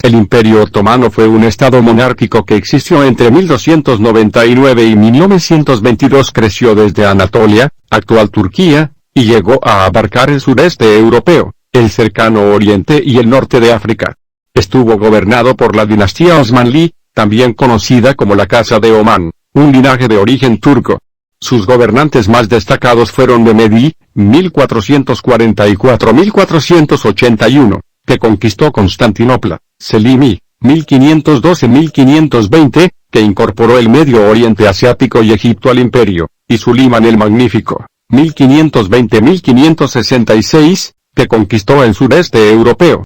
El Imperio Otomano fue un estado monárquico que existió entre 1299 y 1922. Creció desde Anatolia, actual Turquía, y llegó a abarcar el sureste europeo, el cercano oriente y el norte de África. Estuvo gobernado por la dinastía Osmanli, también conocida como la Casa de Omán, un linaje de origen turco. Sus gobernantes más destacados fueron Mehmedi, 1444-1481, que conquistó Constantinopla; Selimi, 1512-1520, que incorporó el Medio Oriente Asiático y Egipto al imperio; y Sulimán el Magnífico, 1520-1566, que conquistó el sureste europeo.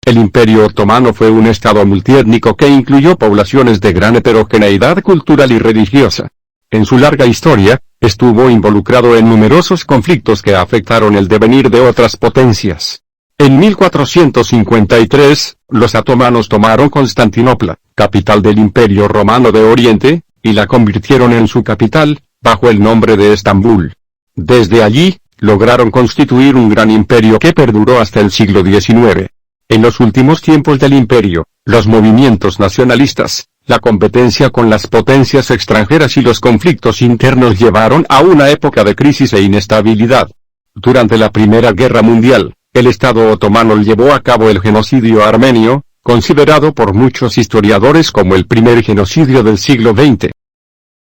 El Imperio Otomano fue un estado multiétnico que incluyó poblaciones de gran heterogeneidad cultural y religiosa. En su larga historia, estuvo involucrado en numerosos conflictos que afectaron el devenir de otras potencias. En 1453, los otomanos tomaron Constantinopla, capital del Imperio Romano de Oriente, y la convirtieron en su capital, bajo el nombre de Estambul. Desde allí, lograron constituir un gran imperio que perduró hasta el siglo XIX. En los últimos tiempos del imperio, los movimientos nacionalistas, la competencia con las potencias extranjeras y los conflictos internos llevaron a una época de crisis e inestabilidad. Durante la Primera Guerra Mundial, el Estado otomano llevó a cabo el genocidio armenio, considerado por muchos historiadores como el primer genocidio del siglo XX.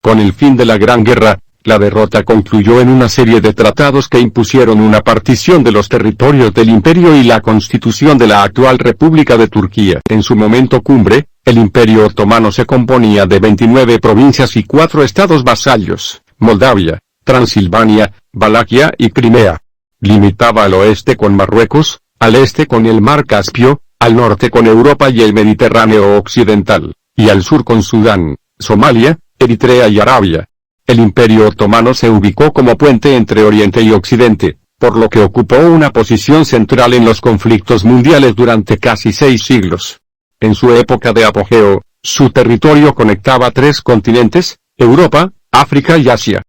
Con el fin de la Gran Guerra, la derrota concluyó en una serie de tratados que impusieron una partición de los territorios del imperio y la constitución de la actual República de Turquía. En su momento cumbre, el Imperio Otomano se componía de 29 provincias y 4 estados vasallos: Moldavia, Transilvania, Valaquia y Crimea. Limitaba al oeste con Marruecos, al este con el Mar Caspio, al norte con Europa y el Mediterráneo occidental, y al sur con Sudán, Somalia, Eritrea y Arabia. El Imperio Otomano se ubicó como puente entre Oriente y Occidente, por lo que ocupó una posición central en los conflictos mundiales durante casi 6 siglos. En su época de apogeo, su territorio conectaba 3 continentes: Europa, África y Asia.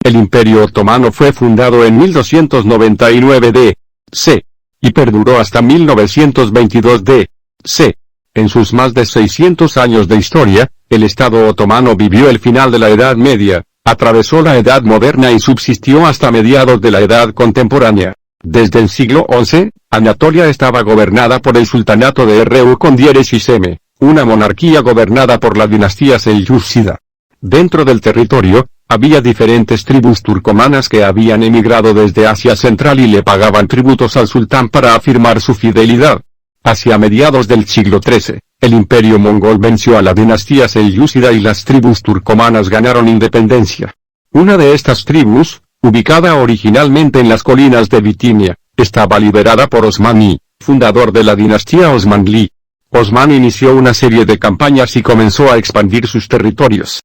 El Imperio Otomano fue fundado en 1299 d.C. y perduró hasta 1922 d.C. En sus más de 600 años de historia, el Estado otomano vivió el final de la Edad Media, atravesó la Edad Moderna y subsistió hasta mediados de la Edad Contemporánea. Desde el siglo XI, Anatolia estaba gobernada por el Sultanato de Erreu con Dieres y Seme, una monarquía gobernada por la dinastía selyúcida. Dentro del territorio, había diferentes tribus turcomanas que habían emigrado desde Asia Central y le pagaban tributos al sultán para afirmar su fidelidad. Hacia mediados del siglo XIII, el imperio mongol venció a la dinastía selyúcida y las tribus turcomanas ganaron independencia. Una de estas tribus, ubicada originalmente en las colinas de Bitinia, estaba liderada por Osmani, fundador de la dinastía Osmanli. Osman inició una serie de campañas y comenzó a expandir sus territorios.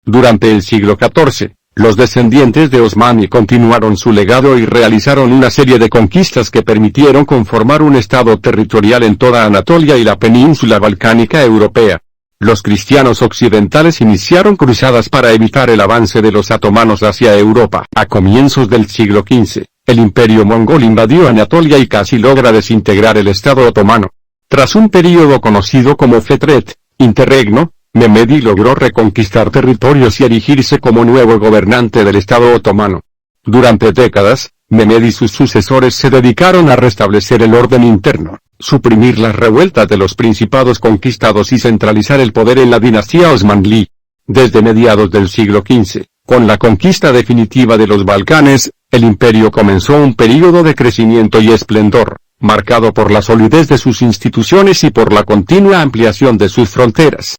Durante el siglo XIV, los descendientes de Osmani continuaron su legado y realizaron una serie de conquistas que permitieron conformar un estado territorial en toda Anatolia y la península balcánica europea. Los cristianos occidentales iniciaron cruzadas para evitar el avance de los otomanos hacia Europa. A comienzos del siglo XV, el imperio mongol invadió Anatolia y casi logra desintegrar el estado otomano. Tras un período conocido como Fetret, interregno, Mehmedi logró reconquistar territorios y erigirse como nuevo gobernante del Estado otomano. Durante décadas, Mehmedi y sus sucesores se dedicaron a restablecer el orden interno, suprimir las revueltas de los principados conquistados y centralizar el poder en la dinastía Osmanli. Desde mediados del siglo XV, con la conquista definitiva de los Balcanes, el imperio comenzó un período de crecimiento y esplendor, marcado por la solidez de sus instituciones y por la continua ampliación de sus fronteras.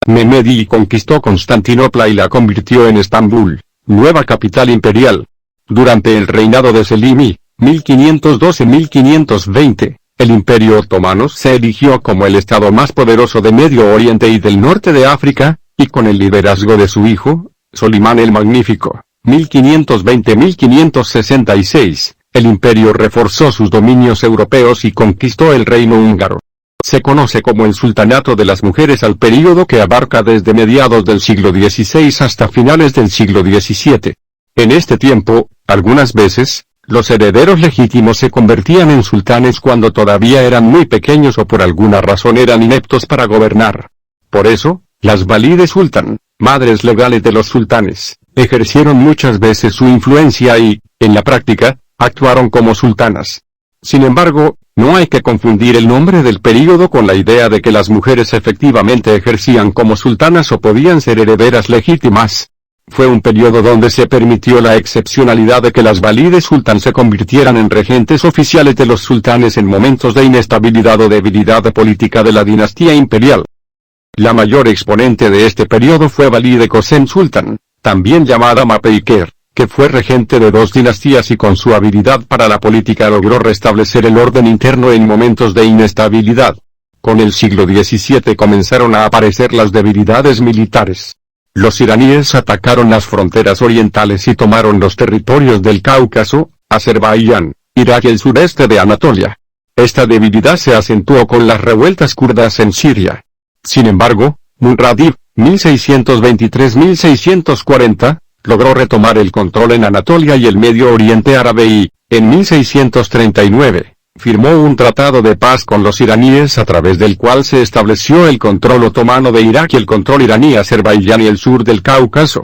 Mehmedi conquistó Constantinopla y la convirtió en Estambul, nueva capital imperial. Durante el reinado de Selimi, 1512-1520, el Imperio Otomano se erigió como el estado más poderoso de Medio Oriente y del norte de África, y con el liderazgo de su hijo, Solimán el Magnífico, 1520-1566, el imperio reforzó sus dominios europeos y conquistó el reino húngaro. Se conoce como el Sultanato de las Mujeres al período que abarca desde mediados del siglo XVI hasta finales del siglo XVII. En este tiempo, algunas veces, Los herederos legítimos se convertían en sultanes cuando todavía eran muy pequeños o por alguna razón eran ineptos para gobernar. Por eso, las valide sultán, madres legales de los sultanes, ejercieron muchas veces su influencia y, en la práctica, actuaron como sultanas. Sin embargo, no hay que confundir el nombre del período con la idea de que las mujeres efectivamente ejercían como sultanas o podían ser herederas legítimas. Fue un periodo donde se permitió la excepcionalidad de que las valide sultán se convirtieran en regentes oficiales de los sultanes en momentos de inestabilidad o debilidad política de la dinastía imperial. La mayor exponente de este periodo fue Valide Kösem Sultan, también llamada Mapeiker, que fue regente de dos dinastías y con su habilidad para la política logró restablecer el orden interno en momentos de inestabilidad. Con el siglo XVII comenzaron a aparecer las debilidades militares. Los iraníes atacaron las fronteras orientales y tomaron los territorios del Cáucaso, Azerbaiyán, Irak y el sureste de Anatolia. Esta debilidad se acentuó con las revueltas kurdas en Siria. Sin embargo, Murad-ib, 1623-1640, logró retomar el control en Anatolia y el Medio Oriente Árabe y, en 1639, firmó un tratado de paz con los iraníes a través del cual se estableció el control otomano de Irak y el control iraní Azerbaiyán y el sur del Cáucaso.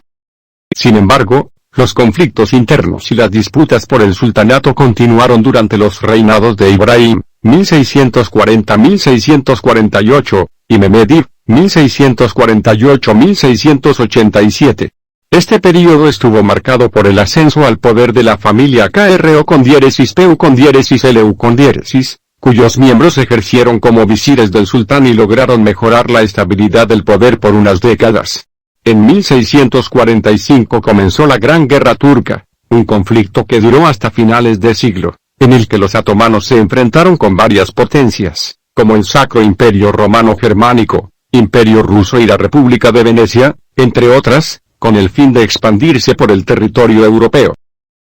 Sin embargo, los conflictos internos y las disputas por el sultanato continuaron durante los reinados de Ibrahim, 1640-1648, y Mehmed-ib, 1648-1687. Este período estuvo marcado por el ascenso al poder de la familia Kro con diéresis Peu con diéresis Leu con diéresis, cuyos miembros ejercieron como visires del sultán y lograron mejorar la estabilidad del poder por unas décadas. En 1645 comenzó la Gran Guerra Turca, un conflicto que duró hasta finales de siglo, en el que los otomanos se enfrentaron con varias potencias, como el Sacro Imperio Romano Germánico, Imperio Ruso y la República de Venecia, entre otras, con el fin de expandirse por el territorio europeo.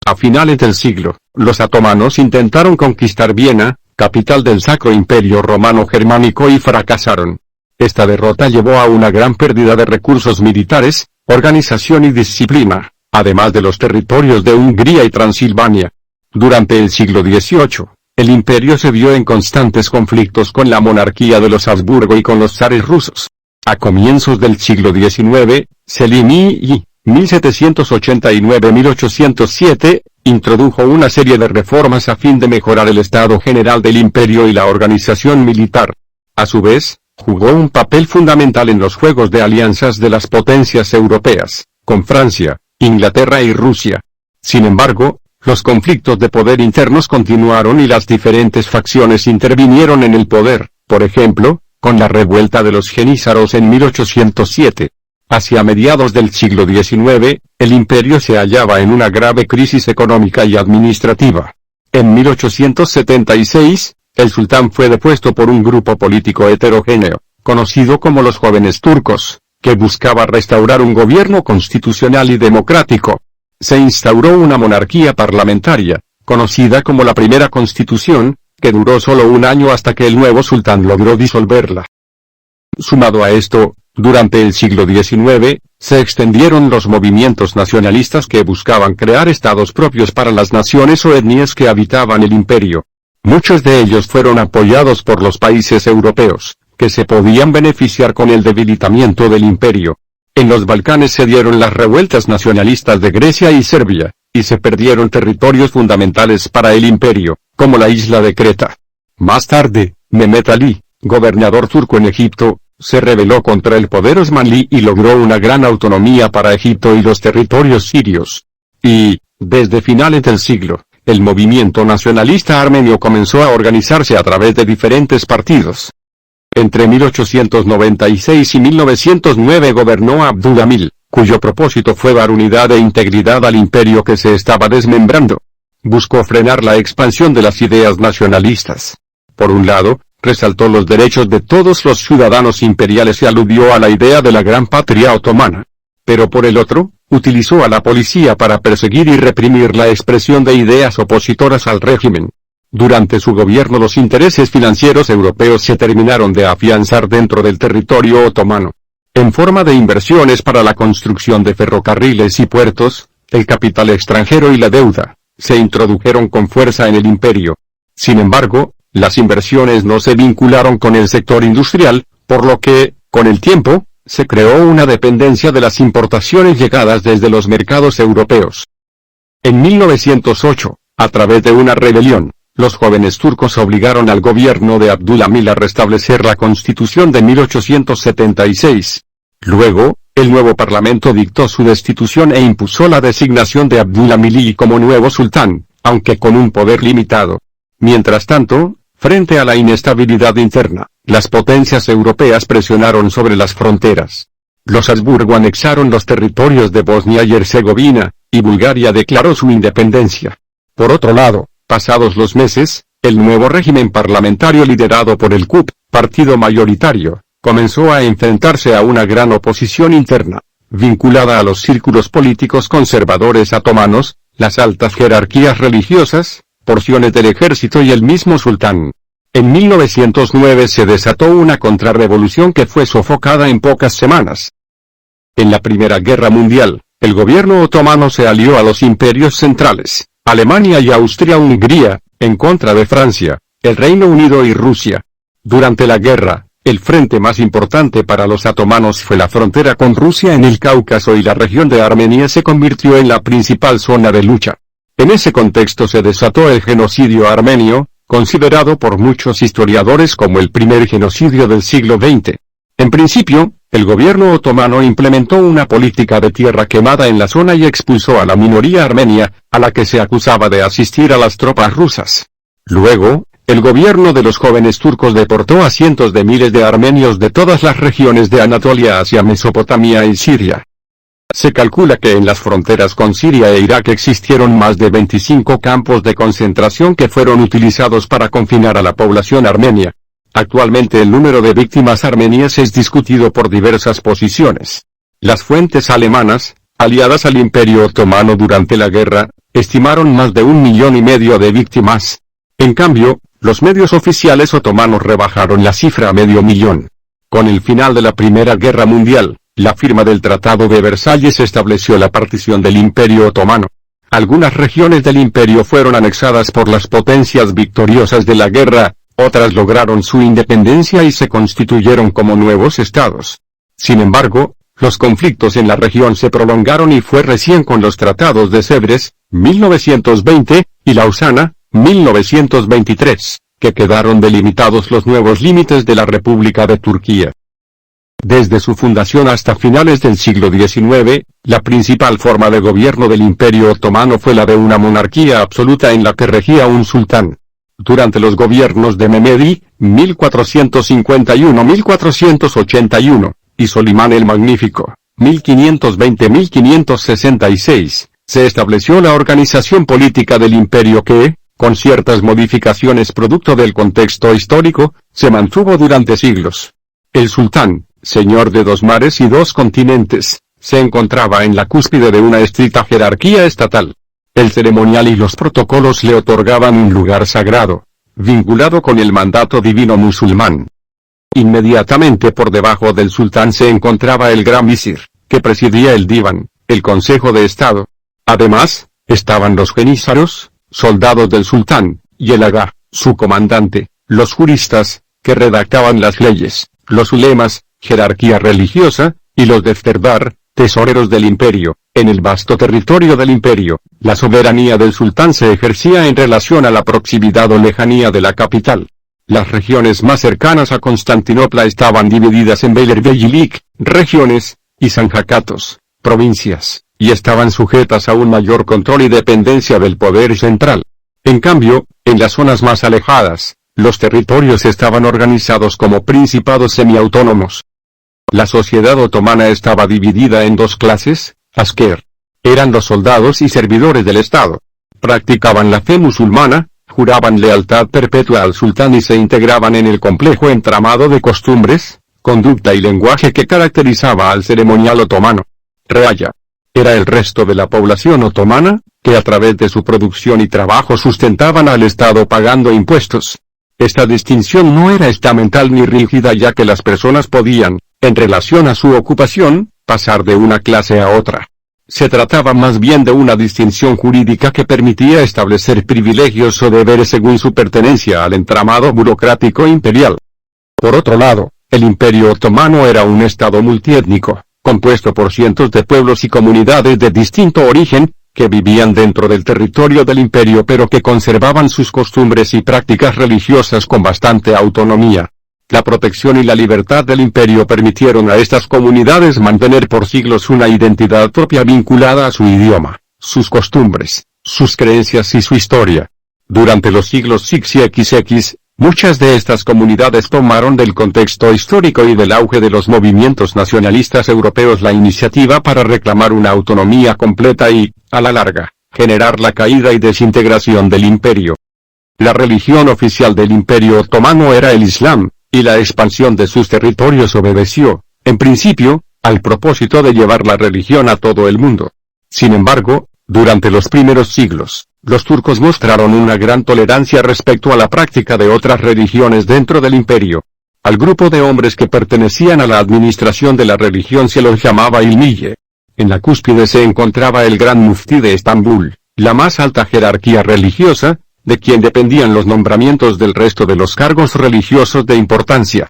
A finales del siglo, los otomanos intentaron conquistar Viena, capital del Sacro Imperio Romano Germánico, y fracasaron. Esta derrota llevó a una gran pérdida de recursos militares, organización y disciplina, además de los territorios de Hungría y Transilvania. Durante el siglo XVIII, el imperio se vio en constantes conflictos con la monarquía de los Habsburgo y con los zares rusos. A comienzos del siglo XIX, Selim I, 1789-1807, introdujo una serie de reformas a fin de mejorar el estado general del imperio y la organización militar. A su vez, jugó un papel fundamental en los juegos de alianzas de las potencias europeas, con Francia, Inglaterra y Rusia. Sin embargo, los conflictos de poder internos continuaron y las diferentes facciones intervinieron en el poder, por ejemplo, con la revuelta de los jenízaros en 1807. Hacia mediados del siglo XIX, el imperio se hallaba en una grave crisis económica y administrativa. En 1876, el sultán fue depuesto por un grupo político heterogéneo, conocido como los Jóvenes Turcos, que buscaba restaurar un gobierno constitucional y democrático. Se instauró una monarquía parlamentaria, conocida como la Primera Constitución, que duró solo un año hasta que el nuevo sultán logró disolverla. Sumado a esto, durante el siglo XIX, se extendieron los movimientos nacionalistas que buscaban crear estados propios para las naciones o etnias que habitaban el imperio. Muchos de ellos fueron apoyados por los países europeos, que se podían beneficiar con el debilitamiento del imperio. En los Balcanes se dieron las revueltas nacionalistas de Grecia y Serbia, y se perdieron territorios fundamentales para el imperio, como la isla de Creta. Más tarde, Mehmet Ali, gobernador turco en Egipto, se rebeló contra el poder osmaní y logró una gran autonomía para Egipto y los territorios sirios. Y, desde finales del siglo, el movimiento nacionalista armenio comenzó a organizarse a través de diferentes partidos. Entre 1896 y 1909 gobernó Abdülhamid, cuyo propósito fue dar unidad e integridad al imperio que se estaba desmembrando. Buscó frenar la expansión de las ideas nacionalistas. Por un lado, resaltó los derechos de todos los ciudadanos imperiales y aludió a la idea de la gran patria otomana. Pero por el otro, utilizó a la policía para perseguir y reprimir la expresión de ideas opositoras al régimen. Durante su gobierno los intereses financieros europeos se terminaron de afianzar dentro del territorio otomano. En forma de inversiones para la construcción de ferrocarriles y puertos, el capital extranjero y la deuda, se introdujeron con fuerza en el imperio. Sin embargo, las inversiones no se vincularon con el sector industrial, por lo que, con el tiempo, se creó una dependencia de las importaciones llegadas desde los mercados europeos. En 1908, a través de una rebelión, los jóvenes turcos obligaron al gobierno de Abdülhamid a restablecer la constitución de 1876. Luego, el nuevo parlamento dictó su destitución e impuso la designación de Abdülhamid como nuevo sultán, aunque con un poder limitado. Mientras tanto, frente a la inestabilidad interna, las potencias europeas presionaron sobre las fronteras. Los Habsburgo anexaron los territorios de Bosnia y Herzegovina, y Bulgaria declaró su independencia. Por otro lado, pasados los meses, el nuevo régimen parlamentario liderado por el KUP, partido mayoritario, comenzó a enfrentarse a una gran oposición interna, vinculada a los círculos políticos conservadores otomanos, las altas jerarquías religiosas, porciones del ejército y el mismo sultán. En 1909 se desató una contrarrevolución que fue sofocada en pocas semanas. En la Primera Guerra Mundial, el gobierno otomano se alió a los imperios centrales, Alemania y Austria-Hungría, en contra de Francia, el Reino Unido y Rusia. Durante la guerra, el frente más importante para los otomanos fue la frontera con Rusia en el Cáucaso y la región de Armenia se convirtió en la principal zona de lucha. En ese contexto se desató el genocidio armenio, considerado por muchos historiadores como el primer genocidio del siglo XX. En principio, el gobierno otomano implementó una política de tierra quemada en la zona y expulsó a la minoría armenia, a la que se acusaba de asistir a las tropas rusas. Luego, el gobierno de los jóvenes turcos deportó a cientos de miles de armenios de todas las regiones de Anatolia hacia Mesopotamia y Siria. Se calcula que en las fronteras con Siria e Irak existieron más de 25 campos de concentración que fueron utilizados para confinar a la población armenia. Actualmente el número de víctimas armenias es discutido por diversas posiciones. Las fuentes alemanas, aliadas al Imperio Otomano durante la guerra, estimaron más de 1,5 millones de víctimas. En cambio, los medios oficiales otomanos rebajaron la cifra a 500,000. Con el final de la Primera Guerra Mundial, la firma del Tratado de Versalles estableció la partición del Imperio Otomano. Algunas regiones del imperio fueron anexadas por las potencias victoriosas de la guerra, otras lograron su independencia y se constituyeron como nuevos estados. Sin embargo, los conflictos en la región se prolongaron y fue recién con los tratados de Sèvres, 1920, y Lausana, 1923, que quedaron delimitados los nuevos límites de la República de Turquía. Desde su fundación hasta finales del siglo XIX, la principal forma de gobierno del Imperio Otomano fue la de una monarquía absoluta en la que regía un sultán. Durante los gobiernos de Mehmedi, 1451-1481, y Solimán el Magnífico, 1520-1566, se estableció la organización política del imperio que, con ciertas modificaciones producto del contexto histórico, se mantuvo durante siglos. El sultán, señor de 2 mares y 2 continentes, se encontraba en la cúspide de una estricta jerarquía estatal. El ceremonial y los protocolos le otorgaban un lugar sagrado, vinculado con el mandato divino musulmán. Inmediatamente por debajo del sultán se encontraba el gran visir, que presidía el diván, el consejo de estado. Además, estaban los jenízaros, soldados del sultán, y el agha, su comandante, los juristas, que redactaban las leyes, los ulemas, jerarquía religiosa, y los defterdar, tesoreros del imperio. En el vasto territorio del imperio, la soberanía del sultán se ejercía en relación a la proximidad o lejanía de la capital. Las regiones más cercanas a Constantinopla estaban divididas en Beylerbeyilik, regiones, y sanjakatos, provincias, y estaban sujetas a un mayor control y dependencia del poder central. En cambio, en las zonas más alejadas, los territorios estaban organizados como principados semiautónomos. La sociedad otomana estaba dividida en 2 clases. Asker. Eran los soldados y servidores del Estado. Practicaban la fe musulmana, juraban lealtad perpetua al sultán y se integraban en el complejo entramado de costumbres, conducta y lenguaje que caracterizaba al ceremonial otomano. Reaya. Era el resto de la población otomana, que a través de su producción y trabajo sustentaban al Estado pagando impuestos. Esta distinción no era estamental ni rígida ya que las personas podían, en relación a su ocupación, pasar de una clase a otra. Se trataba más bien de una distinción jurídica que permitía establecer privilegios o deberes según su pertenencia al entramado burocrático imperial. Por otro lado, el Imperio Otomano era un estado multiétnico, compuesto por cientos de pueblos y comunidades de distinto origen, que vivían dentro del territorio del imperio pero que conservaban sus costumbres y prácticas religiosas con bastante autonomía. La protección y la libertad del imperio permitieron a estas comunidades mantener por siglos una identidad propia vinculada a su idioma, sus costumbres, sus creencias y su historia. Durante los siglos XX, muchas de estas comunidades tomaron del contexto histórico y del auge de los movimientos nacionalistas europeos la iniciativa para reclamar una autonomía completa y, a la larga, generar la caída y desintegración del imperio. La religión oficial del Imperio Otomano era el Islam, y la expansión de sus territorios obedeció, en principio, al propósito de llevar la religión a todo el mundo. Sin embargo, durante los primeros siglos, los turcos mostraron una gran tolerancia respecto a la práctica de otras religiones dentro del imperio. Al grupo de hombres que pertenecían a la administración de la religión se los llamaba ilmiye. En la cúspide se encontraba el gran muftí de Estambul, la más alta jerarquía religiosa, de quien dependían los nombramientos del resto de los cargos religiosos de importancia.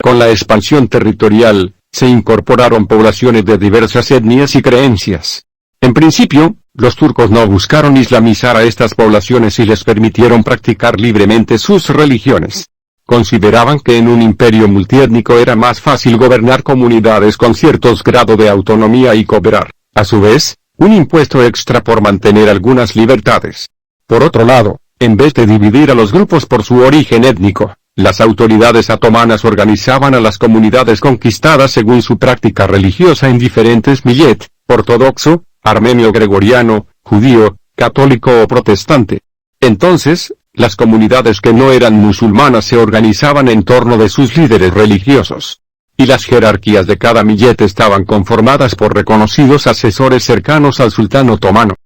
Con la expansión territorial, se incorporaron poblaciones de diversas etnias y creencias. En principio, los turcos no buscaron islamizar a estas poblaciones y les permitieron practicar libremente sus religiones. Consideraban que en un imperio multiétnico era más fácil gobernar comunidades con ciertos grados de autonomía y cobrar, a su vez, un impuesto extra por mantener algunas libertades. Por otro lado, en vez de dividir a los grupos por su origen étnico, las autoridades otomanas organizaban a las comunidades conquistadas según su práctica religiosa en diferentes millet, ortodoxo, armenio gregoriano, judío, católico o protestante. Entonces, las comunidades que no eran musulmanas se organizaban en torno de sus líderes religiosos. Y las jerarquías de cada millet estaban conformadas por reconocidos asesores cercanos al sultán otomano.